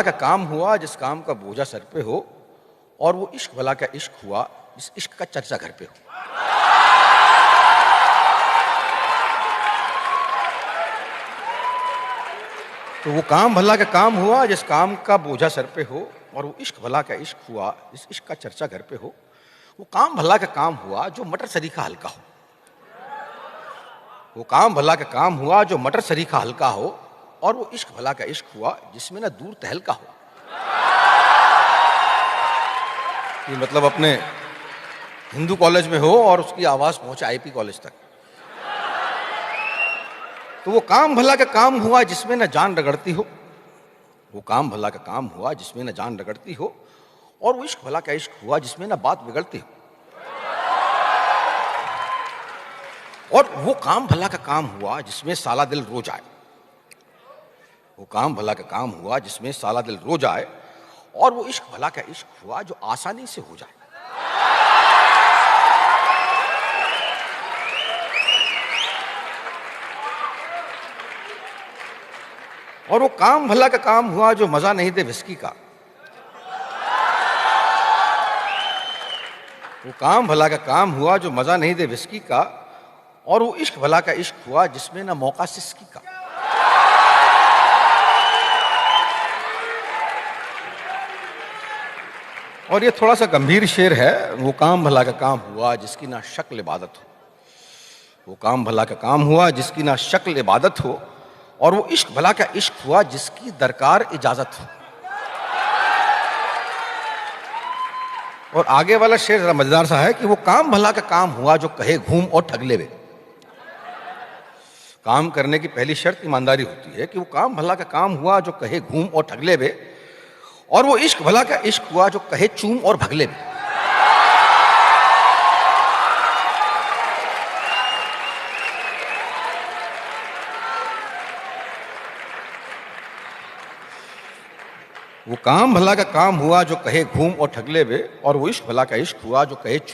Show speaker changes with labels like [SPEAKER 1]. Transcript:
[SPEAKER 1] का काम हुआ जिस काम का बोझा सर पे हो, और वो इश्क भला का इश्क हुआ जिस इश्क का चर्चा घर पे हो। तो वो काम भला का काम हुआ जिस काम का बोझा सर पे हो, और वो इश्क भला का इश्क हुआ जिस इश्क का चर्चा घर पे हो। वो काम भला का काम हुआ जो मटर सरीखा हल्का हो। वो काम भला का काम हुआ जो मटर सरीखा हल्का हो, और वो इश्क भला का इश्क हुआ जिसमें ना दूर तहलका हो। कि मतलब अपने हिंदू कॉलेज में हो और उसकी आवाज पहुंचे आईपी कॉलेज तक। तो वो काम भला का काम हुआ जिसमें न जान रगड़ती हो। वो काम भला का काम हुआ जिसमें न जान रगड़ती हो, और वो इश्क भला का इश्क हुआ जिसमें न बात बिगड़ती हो। और वो काम भला का काम हुआ जिसमें साला दिल रो जाए। वो काम भला का काम हुआ जिसमें साला दिल रो जाए, और वो इश्क भला का इश्क हुआ जो आसानी से हो जाए। और वो काम भला का काम हुआ जो मजा नहीं दे विस्की का। वो काम भला का काम हुआ जो मजा नहीं दे विस्की का, और वो इश्क भला का इश्क हुआ जिसमें ना मौका सिसकी का। और ये थोड़ा सा गंभीर शेर है। वो काम भला का काम हुआ जिसकी ना शक्ल इबादत हो। वो काम भला का काम हुआ जिसकी ना शक्ल इबादत हो, और वो इश्क भला का इश्क हुआ जिसकी दरकार इजाजत हो। और आगे वाला शेर जरा मजेदार सा है कि वो काम भला का काम हुआ जो कहे घूम और ठग ले वे। काम करने की पहली शर्त ईमानदारी होती है कि वो काम भला का काम हुआ जो कहे घूम और ठग ले वे, और वो इश्क भला का इश्क हुआ जो कहे चूम और भगले वे। वो काम भला का काम हुआ जो कहे घूम और ठगले वे, और वो इश्क भला का इश्क हुआ जो कहे